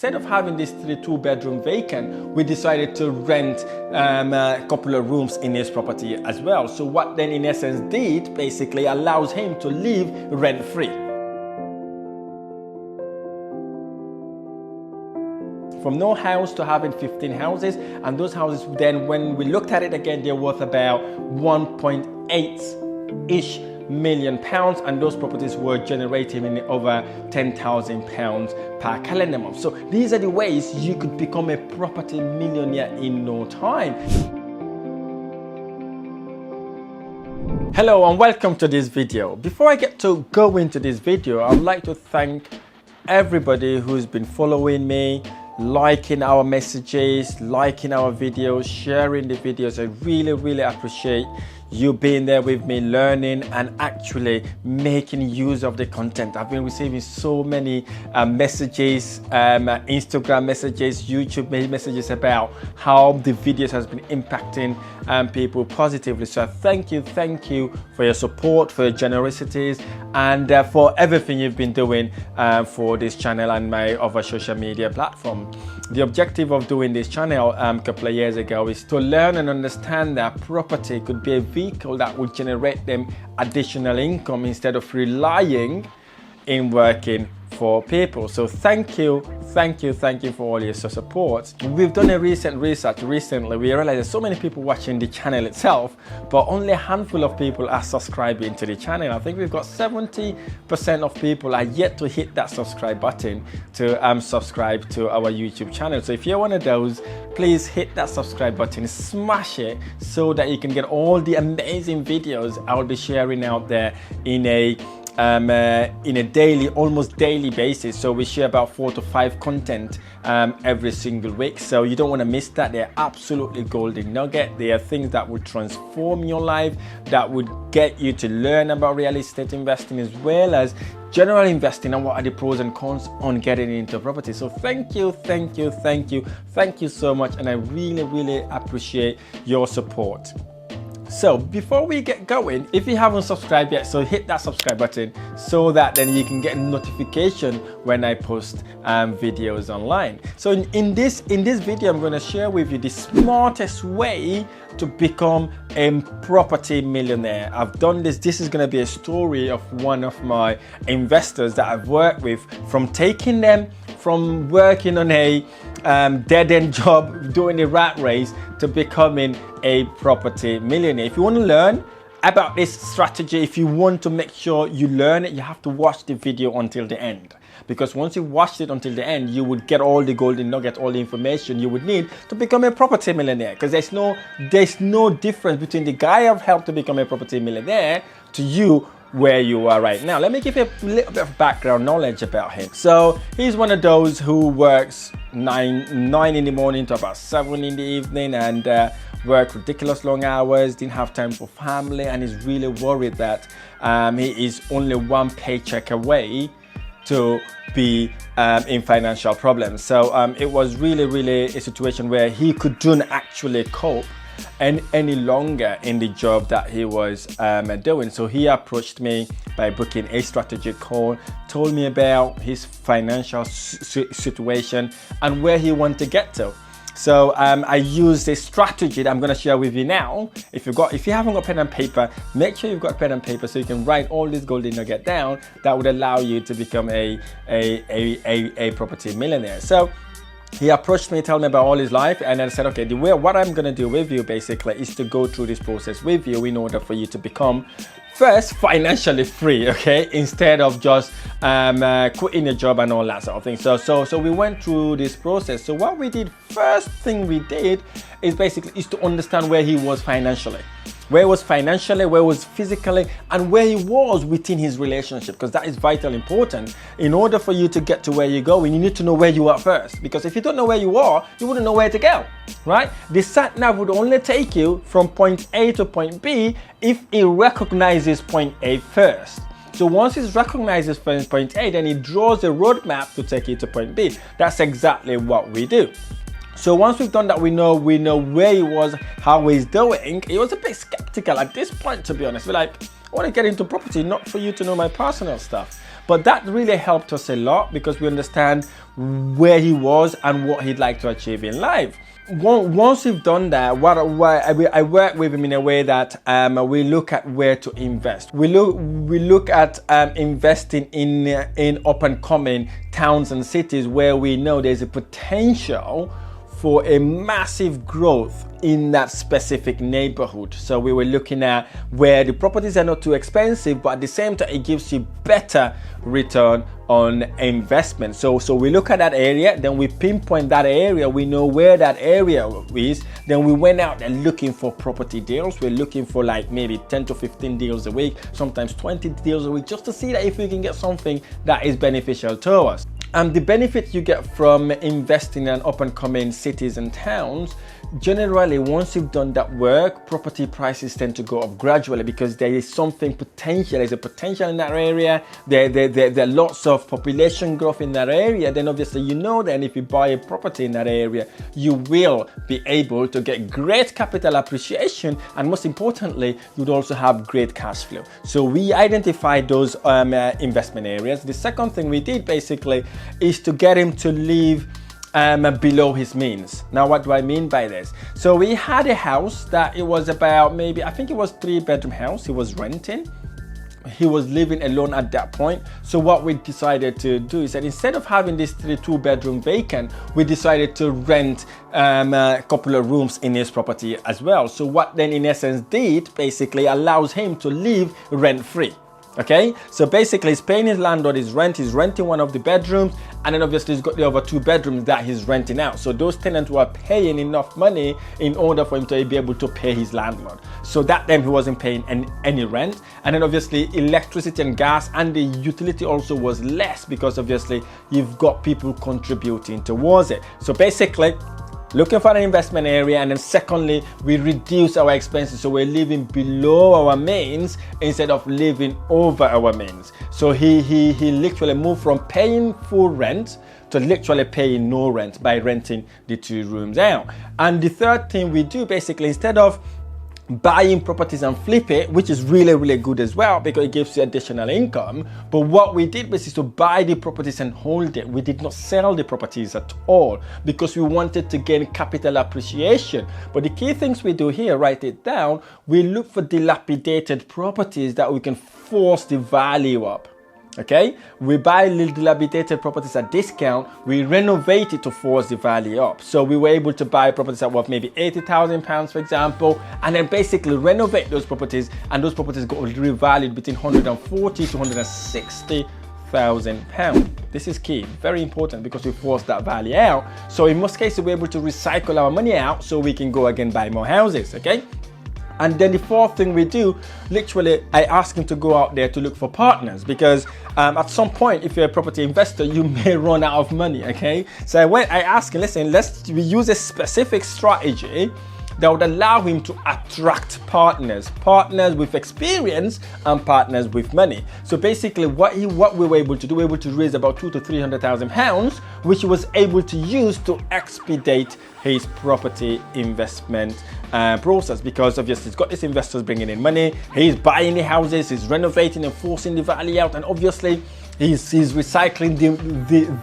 Instead of having this two-bedroom vacant, we decided to rent a couple of rooms in his property as well. So what then in essence did basically allows him to live rent-free. From no house to having 15 houses, and those houses then when we looked at it again, they're worth about 1.8-ish million pounds, and those properties were generating in over 10,000 pounds per calendar month. So these are the ways you could become a property millionaire in no time. Hello and welcome to this video. Before I get to go into this video, I'd like to thank everybody who's been following me, liking our messages, liking our videos, sharing the videos. I really appreciate you being there with me, learning and actually making use of the content. I've been receiving so many messages, Instagram messages, YouTube messages about how the videos has been impacting people positively. So thank you for your support, for your generosities, and for everything you've been doing for this channel and my other social media platform. The objective of doing this channel a couple of years ago is to learn and understand that property could be a vehicle that would generate them additional income instead of relying in working for people. So thank you for all your support. We've done a research recently. We realized there's so many people watching the channel itself, but only a handful of people are subscribing to the channel. I think we've got 70% of people are yet to hit that subscribe button to subscribe to our YouTube channel. So if you're one of those, please hit that subscribe button, smash it so that you can get all the amazing videos I'll be sharing out there in a daily, almost daily basis. So we share about 4 to 5 content every single week. So you don't want to miss that. They're absolutely golden nugget. They are things that would transform your life, that would get you to learn about real estate investing as well as general investing and what are the pros and cons on getting into property. So thank you so much, and I really appreciate your support. So before we get going, if you haven't subscribed yet, so hit that subscribe button so that then you can get a notification when I post videos online. So in this video, I'm going to share with you the smartest way to become a property millionaire. I've done this. This is going to be a story of one of my investors that I've worked with, from taking them from working on a dead-end job, doing a rat race, to becoming a property millionaire. If you want to learn about this strategy, if you want to make sure you learn it, you have to watch the video until the end. Because once you've watched it until the end, you would get all the golden nugget, all the information you would need to become a property millionaire. Because there's no difference between the guy I've helped to become a property millionaire to you where you are right now. Let me give you a little bit of background knowledge about him. So he's one of those who works 9 in the morning to about 7 in the evening, and work ridiculous long hours, didn't have time for family, and is really worried that he is only one paycheck away to be in financial problems. So it was really a situation where he couldn't actually cope any longer in the job that he was doing. So he approached me by booking a strategic call, told me about his financial situation and where he wanted to get to. So I used a strategy that I'm going to share with you now. If you haven't got pen and paper, make sure you've got pen and paper so you can write all this golden nugget down. That would allow you to become a property millionaire. So he approached me, told me about all his life, and then I said, okay, what I'm going to do with you basically is to go through this process with you in order for you to become first financially free, okay, instead of just quitting your job and all that sort of thing. So we went through this process. So what we did, first thing we did is basically to understand where he was financially. Where he was financially, where he was physically, and where he was within his relationship, because that is vitally important. In order for you to get to where you're going, you need to know where you are first, because if you don't know where you are, you wouldn't know where to go, right? The sat-nav would only take you from point A to point B if it recognizes point A first. So once it recognizes point A, then it draws a roadmap to take you to point B. That's exactly what we do. So once we've done that, we know where he was, how he's doing. He was a bit skeptical at this point, to be honest. We're like, I want to get into property, not for you to know my personal stuff. But that really helped us a lot because we understand where he was and what he'd like to achieve in life. Once we've done that, I work with him in a way that we look at where to invest. We look at investing in up and coming towns and cities where we know there's a potential for a massive growth in that specific neighborhood. So we were looking at where the properties are not too expensive, but at the same time it gives you better return on investment. So we look at that area, then we pinpoint that area, we know where that area is, then we went out and looking for property deals. We're looking for like maybe 10 to 15 deals a week, sometimes 20 deals a week, just to see that if we can get something that is beneficial to us. And the benefit you get from investing in up and coming cities and towns, generally once you've done that work, property prices tend to go up gradually because there is something potential, there's a potential in that area, there are lots of population growth in that area. Then obviously you know then if you buy a property in that area, you will be able to get great capital appreciation, and most importantly, you'd also have great cash flow. So we identified those investment areas. The second thing we did basically is to get him to live below his means. Now, what do I mean by this? So we had a house that it was about maybe, I think it was 3-bedroom house. He was renting. He was living alone at that point. So what we decided to do is that instead of having this 2-bedroom vacant, we decided to rent a couple of rooms in his property as well. So what then in essence did basically allows him to live rent-free. Okay, so basically he's paying his landlord his rent, he's renting one of the bedrooms, and then obviously he's got the other 2 bedrooms that he's renting out. So those tenants were paying enough money in order for him to be able to pay his landlord. So that then he wasn't paying any rent. And then obviously electricity and gas and the utility also was less because obviously you've got people contributing towards it. So basically, looking for an investment area, and then secondly, we reduce our expenses, so we're living below our means instead of living over our means. So he literally moved from paying full rent to literally paying no rent by renting the 2 rooms out. And the third thing we do basically, instead of buying properties and flip it, which is really good as well because it gives you additional income, but what we did was to buy the properties and hold it. We did not sell the properties at all because we wanted to gain capital appreciation. But the key things we do here, write it down, we look for dilapidated properties that we can force the value up. Okay, we buy dilapidated properties at discount, we renovate it to force the value up. So we were able to buy properties that worth maybe £80,000, for example, and then basically renovate those properties, and those properties got revalued between £140,000 to £160,000. This is key, very important because we force that value out. So in most cases, we're able to recycle our money out so we can go again buy more houses. Okay. And then the fourth thing we do, literally, I ask him to go out there to look for partners because at some point, if you're a property investor, you may run out of money, okay? So I asked him, listen, we use a specific strategy that would allow him to attract partners with experience and partners with money. So basically what we were able to do, we were able to raise about £200,000 to £300,000, which he was able to use to expedite his property investment process, because obviously he's got these investors bringing in money, he's buying the houses, he's renovating and forcing the value out, and obviously he's recycling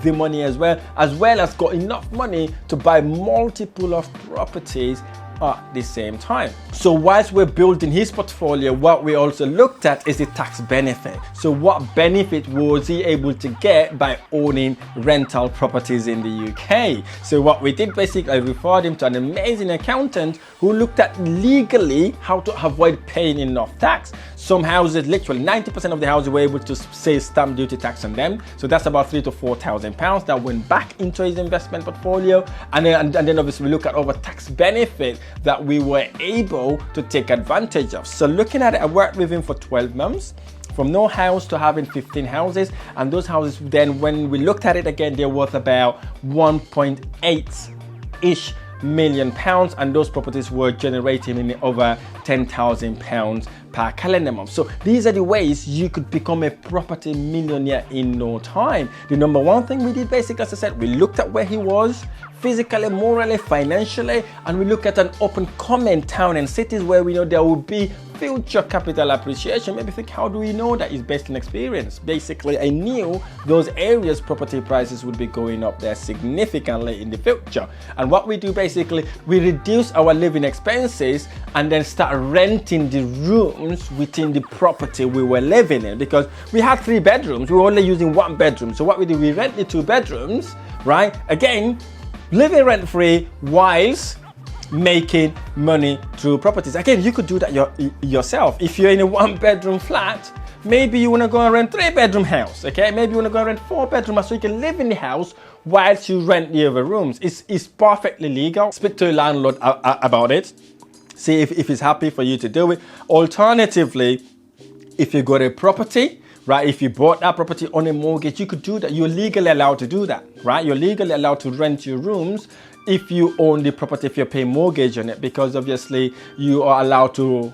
the money as well as got enough money to buy multiple of properties at the same time. So whilst we're building his portfolio, what we also looked at is the tax benefit. So what benefit was he able to get by owning rental properties in the UK? So what we did basically, I referred him to an amazing accountant who looked at legally how to avoid paying enough tax. Some houses, literally 90% of the houses were able to save stamp duty tax on them. So that's about £3,000 to £4,000 that went back into his investment portfolio. And then obviously we look at other tax benefit that we were able to take advantage of. So looking at it, I worked with him for 12 months, from no house to having 15 houses. And those houses then, when we looked at it again, they're worth about 1.8-ish million pounds, and those properties were generating in over £10,000 per calendar month. So these are the ways you could become a property millionaire in no time. The number one thing we did basically, as I said, we looked at where he was, physically, morally, financially, and we look at an up-and-coming town and cities where we know there will be future capital appreciation. Maybe think, how do we know that? Is based on experience. Basically, I knew those areas property prices would be going up there significantly in the future. And what we do basically, we reduce our living expenses and then start renting the rooms within the property we were living in, because we had 3 bedrooms, we were only using 1 bedroom. So what we do, we rent the 2 bedrooms, right? Again, living rent free whilst making money through properties. Again, you could do that yourself. If you're in a 1-bedroom flat, maybe you want to go and rent 3-bedroom house, okay? Maybe you want to go and rent 4-bedroom so you can live in the house whilst you rent the other rooms. It's perfectly legal. Speak to your landlord about it. See if he's happy for you to do it. Alternatively, if you got a property, right, if you bought that property on a mortgage, you could do that. You're legally allowed to do that, right? You're legally allowed to rent your rooms if you own the property, if you're paying mortgage on it, because obviously you are allowed to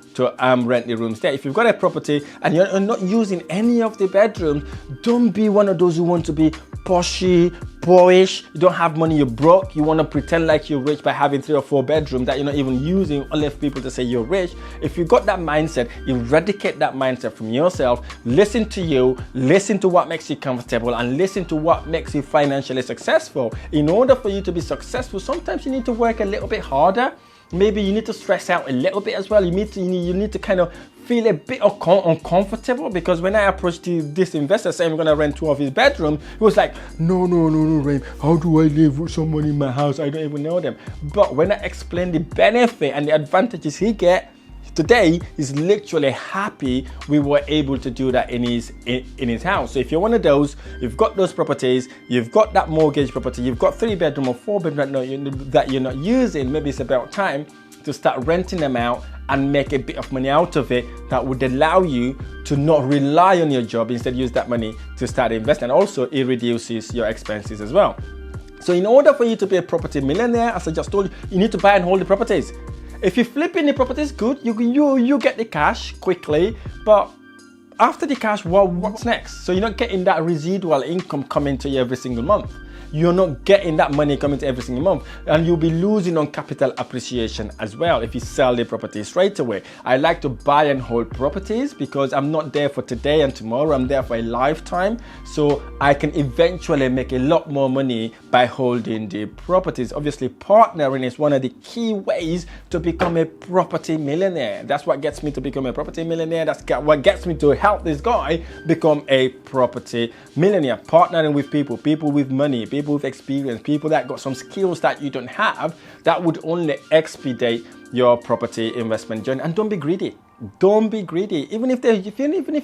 rent the rooms there. If you've got a property and you're not using any of the bedrooms, don't be one of those who want to be poshy, boyish. You don't have money, you're broke. You want to pretend like you're rich by having 3 or 4 bedrooms that you're not even using, only for people to say you're rich. If you got that mindset, eradicate that mindset from yourself. Listen to you, listen to what makes you comfortable, and listen to what makes you financially successful. In order for you to be successful, sometimes you need to work a little bit harder. Maybe you need to stress out a little bit as well. You need to kind of feel a bit uncomfortable, because when I approached this investor saying I'm going to rent 2 of his bedrooms, he was like, no, Rahim, how do I live with someone in my house? I don't even know them. But when I explained the benefit and the advantages he get, today he's literally happy we were able to do that in his house. So if you're one of those, you've got those properties, you've got that mortgage property, you've got 3-bedroom or 4-bedroom that you're not using, maybe it's about time to start renting them out and make a bit of money out of it. That would allow you to not rely on your job, instead use that money to start investing. And also it reduces your expenses as well. So in order for you to be a property millionaire, as I just told you, you need to buy and hold the properties. If you're flipping the properties, good, you get the cash quickly, but after the cash, what's next? So you're not getting that residual income coming to you every single month. You're not getting that money coming to every single month, and you'll be losing on capital appreciation as well if you sell the property straight away. I like to buy and hold properties because I'm not there for today and tomorrow, I'm there for a lifetime. So I can eventually make a lot more money by holding the properties. Obviously, partnering is one of the key ways to become a property millionaire. That's what gets me to become a property millionaire. That's what gets me to help this guy become a property millionaire. Partnering with people with money, people with experience, people that got some skills that you don't have, that would only expedite your property investment journey. And don't be greedy. Don't be greedy. Even if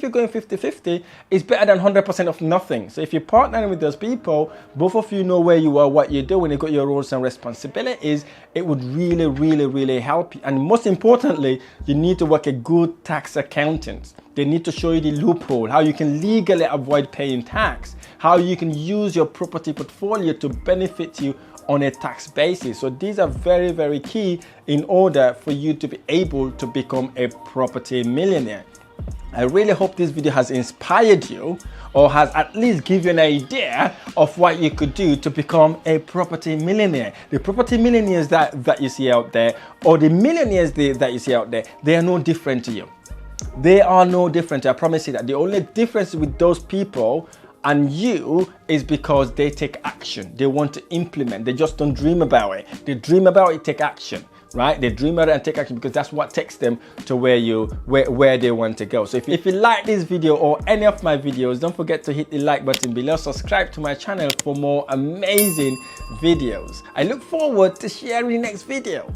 you're going 50-50, it's better than 100% of nothing. So if you're partnering with those people, both of you know where you are, what you're doing, you got your roles and responsibilities, it would really help you. And most importantly, you need to work a good tax accountant. They need to show you the loophole, how you can legally avoid paying tax, how you can use your property portfolio to benefit you on a tax basis. So these are very key in order for you to be able to become a property millionaire. I really hope this video has inspired you, or has at least given you an idea of what you could do to become a property millionaire. The property millionaires that you see out there, or the millionaires that you see out there, they are no different to you. They are no different. I promise you that. The only difference with those people and you is because they take action. They want to implement. They just don't dream about it. They dream about it, take action, right? They dream about it and take action, because that's what takes them to where they want to go. So if you like this video or any of my videos, don't forget to hit the like button below. Subscribe to my channel for more amazing videos. I look forward to sharing the next video.